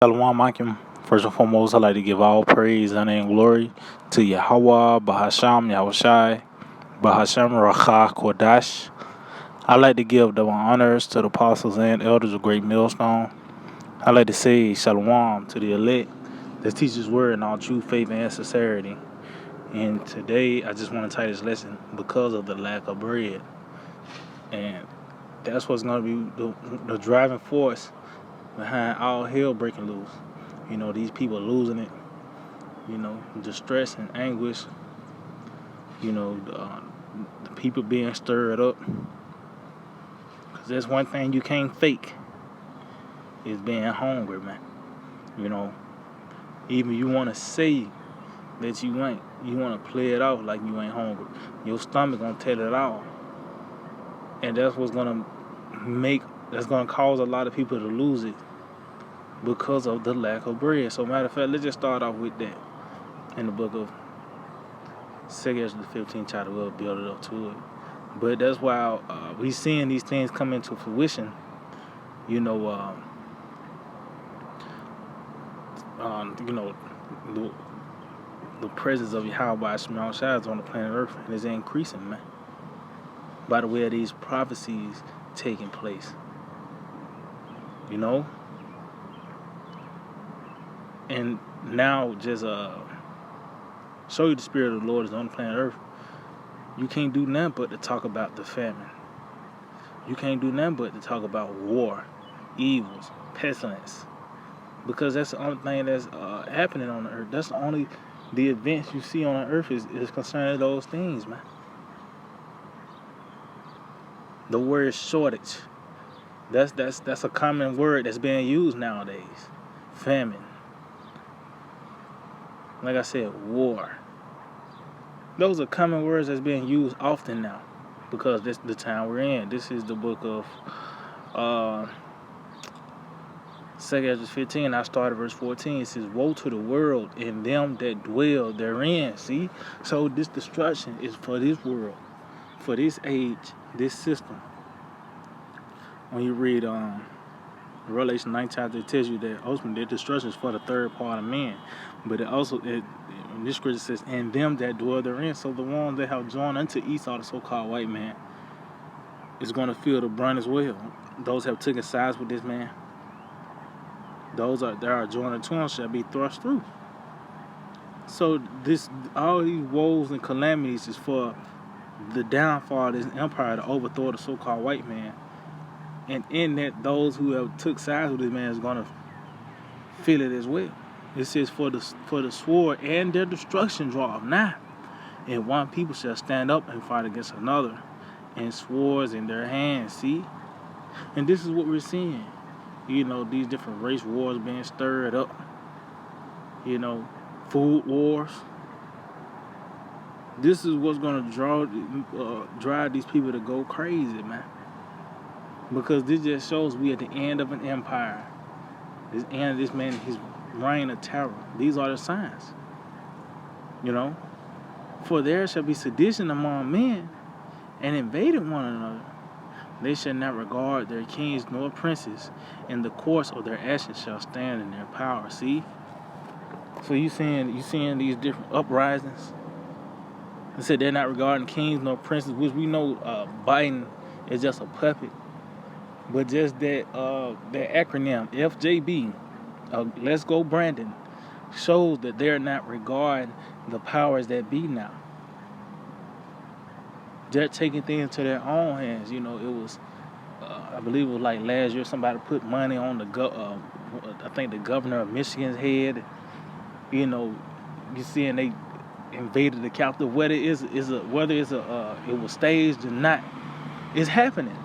Shalom Akim. First and foremost, I'd like to give all praise, honor, and glory to Yahweh, Bahasham, Yahushai, Bahasham, Rakha, Kodash. I'd like to give the honors to the apostles and elders of Great Millstone. I'd like to say Shalom to the elect that teach His word in all true faith and sincerity. And today, I just want to tie this lesson because of the lack of bread. And that's what's going to be the driving force behind all hell breaking loose. These people losing it, distress and anguish, the people being stirred up. Because there's one thing you can't fake is being hungry, man. Even you want to say that you ain't, you want to play it off like you ain't hungry. Your stomach going to tell it all. And that's what's going to cause a lot of people to lose it because of the lack of bread. So matter of fact, let's just start off with that in the book of 2 Ezra the 15th chapter. We'll build it up to it. But that's why we seeing these things come into fruition. The presence of Yahweh Shema Shai is on the planet Earth, and it's increasing, man. By the way of these prophecies taking place. And now just show you the Spirit of the Lord is on the planet Earth. You can't do nothing but to talk about the famine. You can't do nothing but to talk about war, evils, pestilence. Because that's the only thing that's happening on the earth. That's the only the events you see on the earth is concerning those things, man. The word shortage. That's a common word that's being used nowadays. Famine. Like I said, war. Those are common words that's being used often now because this the time we're in. This is the book of 2 Ezra 15. I started verse 14. It says, "Woe to the world and them that dwell therein." See? So this destruction is for this world, for this age, this system. When you read Revelation 9 chapter, it tells you that ultimately the destruction is for the third part of men. But in this scripture says, "and them that dwell therein." So the ones that have joined unto Esau, the so-called white man, is going to feel the brunt as well. Those have taken sides with this man. Those that are joined to him shall be thrust through. So all these woes and calamities is for the downfall of this empire, to overthrow the so-called white man. And in that, those who have took sides with this man is going to feel it as well. It says, for the sword and their destruction draweth nigh, and one people shall stand up and fight against another, and swords in their hands. See? And this is what we're seeing. These different race wars being stirred up. Food wars. This is what's going to drive these people to go crazy, man. Because this just shows we at the end of an empire. This end of this man, his reign of terror. These are the signs. For there shall be sedition among men, and invading one another. They shall not regard their kings nor princes, and the course of their actions shall stand in their power. See? So you seeing these different uprisings. They said they're not regarding kings nor princes, which we know Biden is just a puppet. But just that acronym, FJB, Let's Go Brandon, shows that they're not regarding the powers that be now. They're taking things to their own hands. It was, I believe it was like last year, somebody put money on I think the governor of Michigan's head. You seeing they invaded the Capitol. Whether it was staged or not, it's happening.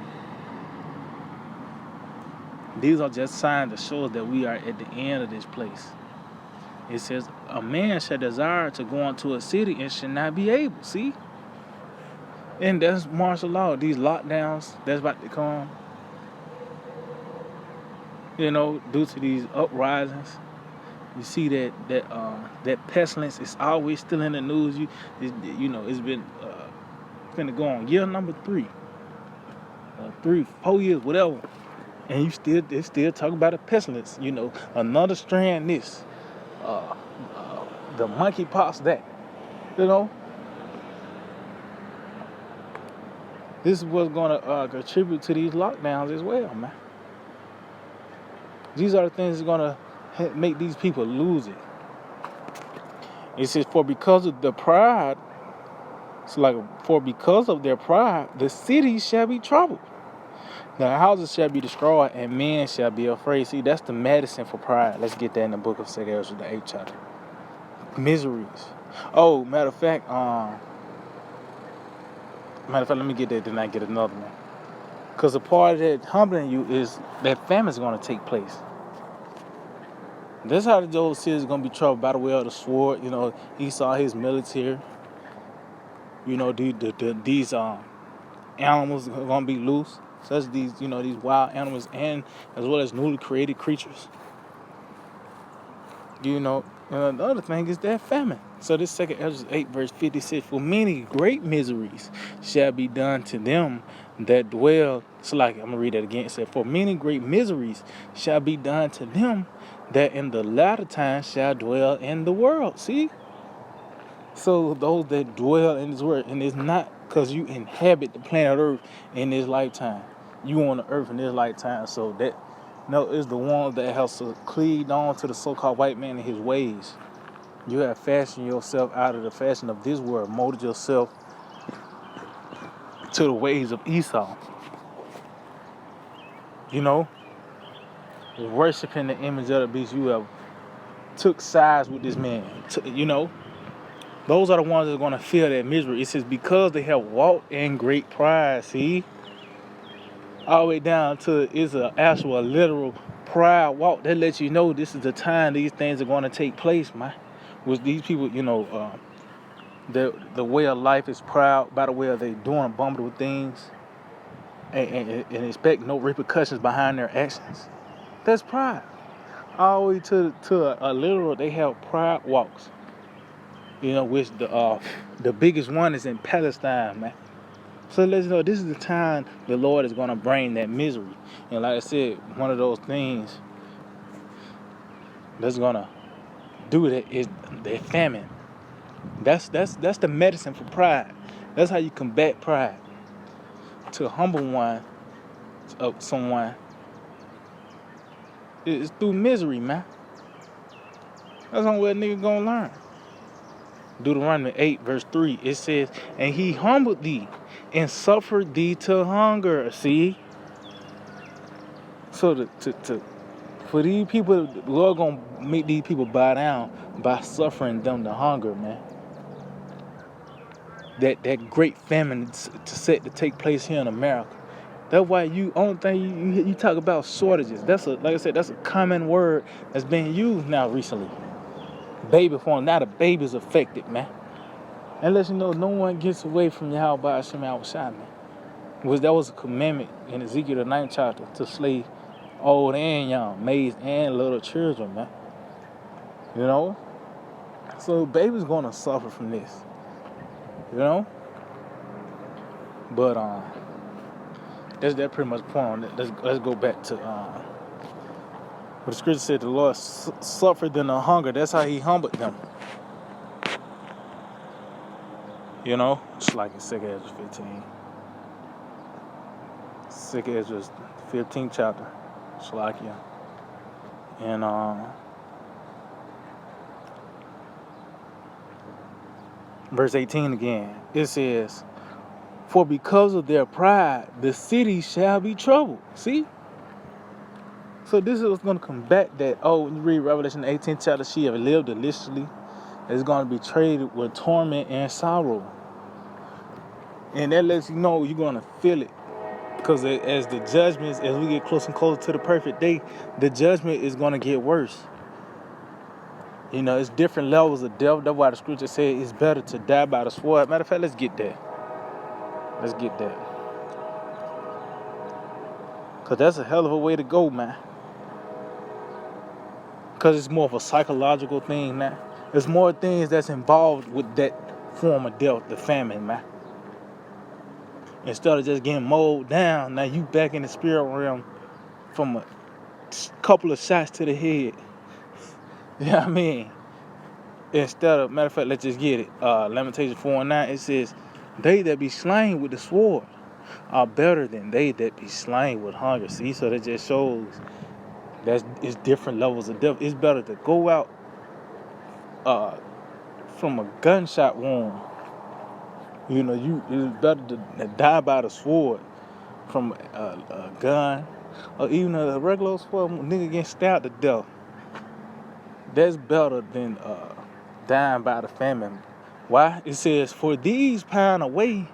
These are just signs that show us that we are at the end of this place. It says, a man shall desire to go into a city and shall not be able. See? And that's martial law. These lockdowns that's about to come, due to these uprisings. You see that pestilence is always still in the news. It's been going to go on year number 3, 4 years, whatever. And they still talk about a pestilence, another strand this, uh, the monkeypox that, you know. This is what's going to contribute to these lockdowns as well, man. These are the things that's going to make these people lose it. It says, for because of the pride, for because of their pride, the cities shall be troubled. The houses shall be destroyed, and men shall be afraid. See, that's the medicine for pride. Let's get that in the book of 2 Ezra, the 8th chapter. Miseries. Oh, matter of fact, let me get that, then I get another one. Because a part of that humbling you is that famine is going to take place. That's how the old city is going to be troubled by the way of the sword. Esau, his military. These animals are going to be loose. Such these wild animals, and as well as newly created creatures. The other thing is that famine. So this 2 Ezra 8 verse 50 says, for many great miseries shall be done to them that dwell. I'm going to read that again. It said, for many great miseries shall be done to them that in the latter time shall dwell in the world. See? So those that dwell in this world, and it's not because you inhabit the planet Earth in this lifetime. You on the earth in this lifetime, so that is the one that has to cleave on to the so-called white man and his ways. You have fashioned yourself out of the fashion of this world, molded yourself to the ways of Esau. Worshiping the image of the beast, you have took sides with this man. Those are the ones that are going to feel that misery. It says, because they have walked in great pride, see? All the way down to it's an actual literal pride walk. That lets you know this is the time these things are going to take place, man. With these people, the way of life is proud by the way of they doing abominable things and expect no repercussions behind their actions. That's pride. All the way to a literal, they have pride walks. Which the biggest one is in Palestine, man. So let's know this is the time the Lord is going to bring that misery. And like I said, one of those things that's going to do that is the famine. That's the medicine for pride. That's how you combat pride. To humble someone is through misery, man. That's the only way a nigga gonna learn. Deuteronomy 8 verse 3, it says, and he humbled thee and suffered thee to hunger. See? So for these people, the Lord gonna make these people bow down by suffering them to hunger, man. That great famine to take place here in America. That's why only thing you talk about shortages. Like I said, that's a common word that's being used now recently. Baby formula. Now the baby's affected, man. And let you know, no one gets away from Yahweh Hashem Yahushua, man. That was a commandment in Ezekiel the 9th chapter to slay old and young, maids and little children, man. So baby's gonna suffer from this. But that's that pretty much point on it. Let's go back to what the scripture said. The Lord suffered them the hunger. That's how He humbled them. It's like in 2 Ezra 15. 2 Ezra 15th chapter. Shalakia. And verse 18 again. It says, for because of their pride, the city shall be troubled. See? So this is what's going to combat that. When you read Revelation 18th chapter, she have lived deliciously. It's going to be traded with torment and sorrow. And that lets you know you're going to feel it. Because as the judgments, as we get closer and closer to the perfect day, the judgment is going to get worse. It's different levels of death. That's why the scripture says it's better to die by the sword. Matter of fact, let's get that. Because that's a hell of a way to go, man. Because it's more of a psychological thing, man. There's more things that's involved with that form of death, the famine, man. Instead of just getting mowed down, now you back in the spirit realm from a couple of shots to the head. You know what I mean? Instead of, matter of fact, let's just get it. Lamentations 4:9, it says, they that be slain with the sword are better than they that be slain with hunger. See, so that just shows that it's different levels of death. It's better to go out from a gunshot wound. You know, it's better to die by the sword from a gun, or even a regular sword. Nigga getting stabbed to death. That's better than dying by the famine. Why? It says, for these pine away,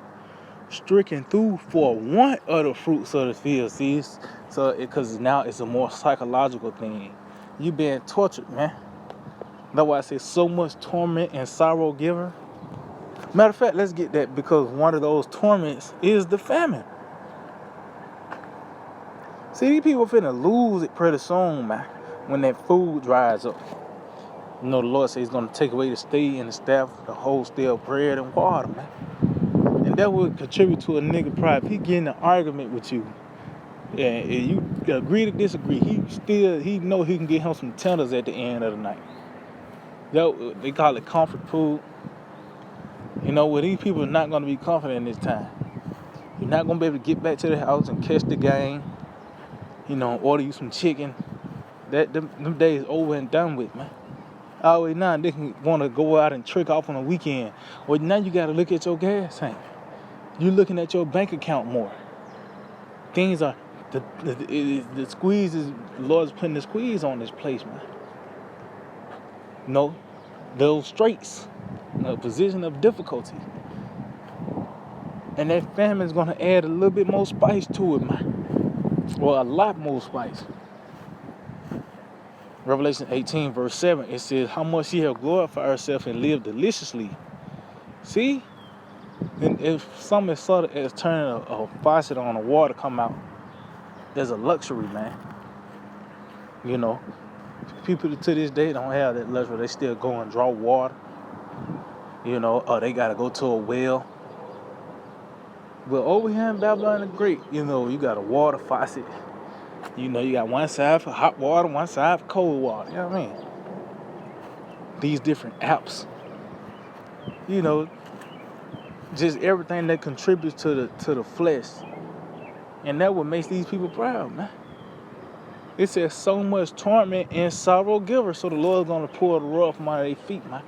stricken through for want of the fruits of the field. See, so because now it's a more psychological thing. You being tortured, man. That's why I say so much torment and sorrow giver. Matter of fact, let's get that, because one of those torments is the famine. See, these people finna lose it pretty soon, man, when that food dries up. You know, the Lord says he's going to take away the stay and the staff, the whole still bread and water, man. And that would contribute to a nigga pride. If he get in an argument with you, and you agree to disagree, he know he can get him some tenders at the end of the night. They call it comfort food. You know, well, these people are not going to be confident this time. You're not going to be able to get back to the house and catch the game. You know, order you some chicken. Them days over and done with, man. Always now they can want to go out and trick off on a weekend. Well, now you got to look at your gas tank. You're looking at your bank account more. Things are, the squeeze is, the Lord's putting the squeeze on this place, man. You know, those straits, a position of difficulty. And that famine is going to add a little bit more spice to it, man. Or a lot more spice. Revelation 18 verse 7, it says, how much she have glorified herself and lived deliciously. See? And if something as subtle as turning a faucet on the water come out, there's a luxury, man. You know, people to this day don't have that luxury. They still go and draw water. You know, or they got to go to a well. But over here in Babylon the Great, you know, you got a water faucet. You know, you got one side for hot water, one side for cold water. You know what I mean? These different apps. You know, just everything that contributes to the flesh. And that what makes these people proud, man. It says so much torment and sorrow giver, so the Lord's going to pull the rug from under their feet, man.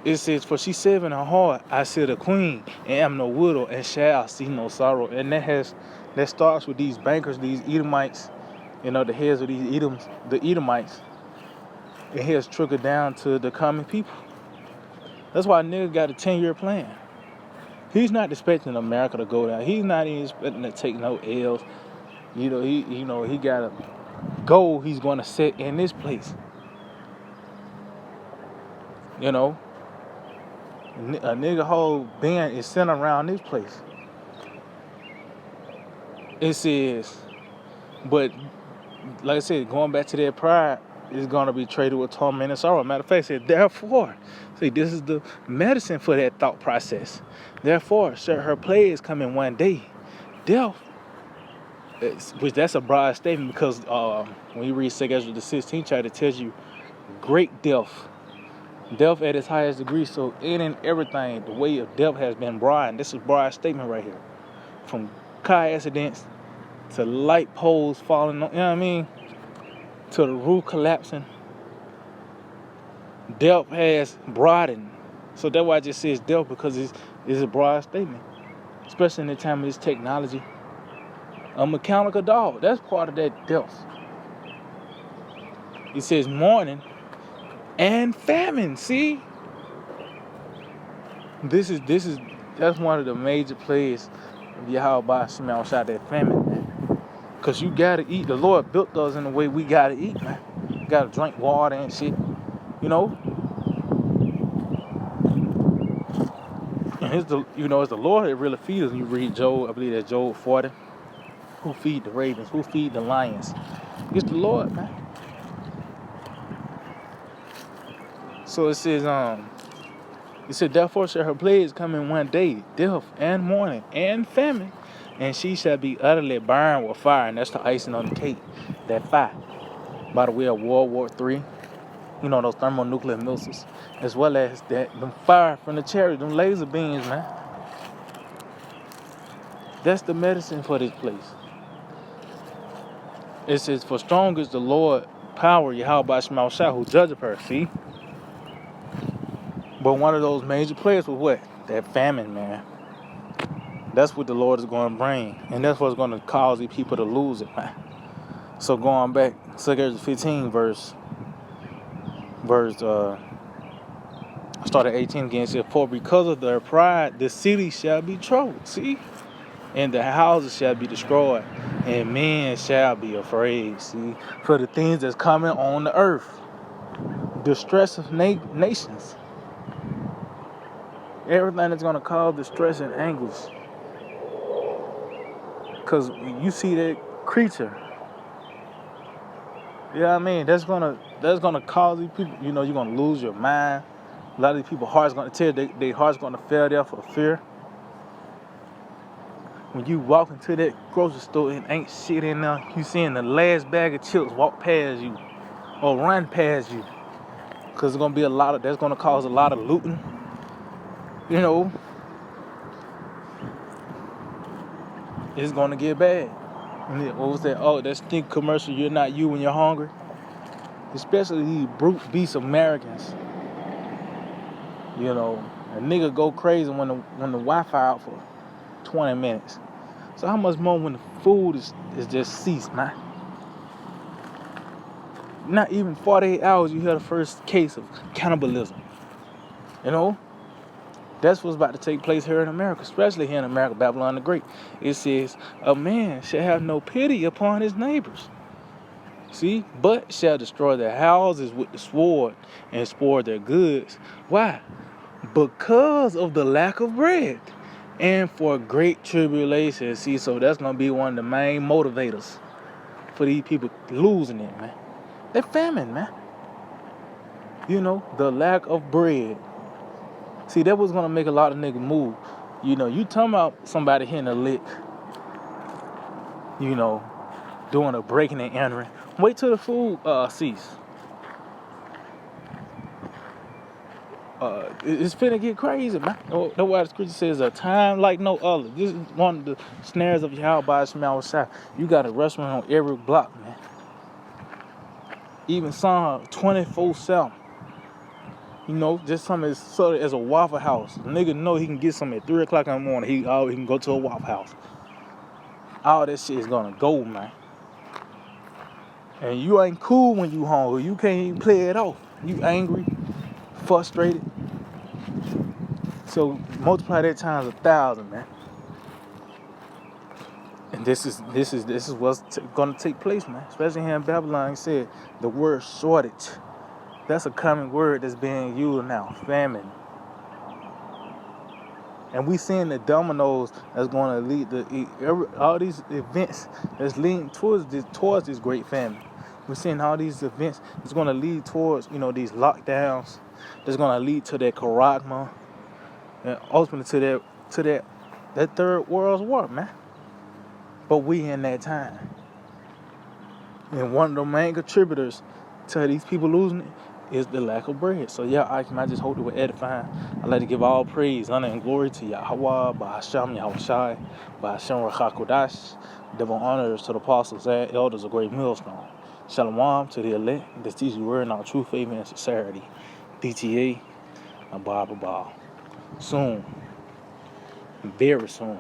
It says, for she said in her heart, I sit a queen, and am no widow, and shall see no sorrow. And that starts with these bankers, these Edomites, you know, the heads of these the Edomites. It has trickled down to the common people. That's why a nigga got a 10-year plan. He's not expecting America to go down. He's not even expecting to take no L's. You know, he got a goal he's going to set in this place. You know, a nigga whole band is centered around this place. It says, but like I said, going back to that pride is going to be traded with torment and sorrow. Matter of fact, it said, therefore, see, this is the medicine for that thought process. Therefore, shall her plagues come in one day. Death, which that's a broad statement, because when you read 2 Ezra the 16th chapter, it tells you great death. Death at its highest degree. So in everything, the way of death has been broad. And this is a broad statement right here. From car accidents to light poles falling on, you know what I mean? To the roof collapsing. Death has broadened. So that's why I just says death, because it's a broad statement. Especially in the time of this technology. A mechanical dog, that's part of that death. It says mourning and famine. See, that's one of the major plays of Yahweh Shema outside that famine, man. Cause you gotta eat. The Lord built us in the way we gotta eat, man. You gotta drink water and shit, you know. And it's the Lord that really feeds us. You read Job, I believe that's Job 40. Who feed the ravens? Who feed the lions? It's the Lord, man. So it says, therefore shall her plagues come in one day, death and mourning and famine, and she shall be utterly burned with fire. And that's the icing on the cake, that fire. By the way of World War III, you know, those thermonuclear missiles, as well as that them fire from the chariots, them laser beams, man. That's the medicine for this place. It says, for strong is the Lord power, Yahweh Shema Shah, who judgeth her. See? But one of those major players was what? That famine, man. That's what the Lord is going to bring. And that's what's going to cause these people to lose it, man. So going back, 2 15 verse, I started 18 again. It said, for because of their pride, the city shall be troubled. See? And the houses shall be destroyed, and men shall be afraid. See? For the things that's coming on the earth. Distress of nations. Everything that's going to cause distress and anguish. Because you see that creature. You know what I mean? That's gonna cause these people, you know, you're gonna lose your mind. A lot of these people's hearts gonna tear, their hearts gonna fail there for fear. When you walk into that grocery store and ain't shit in there, you seeing the last bag of chips walk past you or run past you. Cause there's gonna be that's gonna cause a lot of looting. You know, it's gonna get bad. And then, what was that? Oh, that stink commercial, you're not you when you're hungry. Especially these brute beast Americans. You know, a nigga go crazy when the Wi-Fi out for 20 minutes. So how much more when the food is just ceased, man? Not even 48 hours you hear the first case of cannibalism. You know? That's what's about to take place here in America, especially here in America, Babylon the Great. It says, a man shall have no pity upon his neighbors. See? But shall destroy their houses with the sword and spoil their goods. Why? Because of the lack of bread and for great tribulation. See, so that's going to be one of the main motivators for these people losing it, man. They're famine, man. You know, the lack of bread. See, that was going to make a lot of niggas move. You know, you talking about somebody hitting a lick, you know, doing a breaking and entering. Wait till the food cease. It's finna get crazy, man. That's why the scripture says a time like no other. This is one of the snares of Yahweh Shema Shah. You got a restaurant on every block, man. Even some 24/7. You know, just something as subtle as a Waffle House. A nigga know he can get something at 3 o'clock in the morning. He can go to a Waffle House. All that shit is gonna go, man. And you ain't cool when you hungry. You can't even play it off. You angry, frustrated. So multiply that times 1,000, man. And this is what's gonna take place, man. Especially here in Babylon, he said the word shortage. That's a common word that's being used now, famine. And we seeing the dominoes that's going to lead all these events that's leading towards this great famine. We're seeing all these events that's going to lead towards, you know, these lockdowns. That's going to lead to that charagma, and ultimately to that third world war, man. But we in that time, and one of the main contributors to these people losing it is the lack of bread. So yeah, I just hope it will edifying. I'd like to give all praise, honor, and glory to Yahweh, Bahasham, Yahushai, Bahasham Rachakodash. Double honors to the apostles and elders of Great Millstone. Shalom to the elect that teach the word in our true faith and sincerity. DTA, and Bob. Soon, very soon.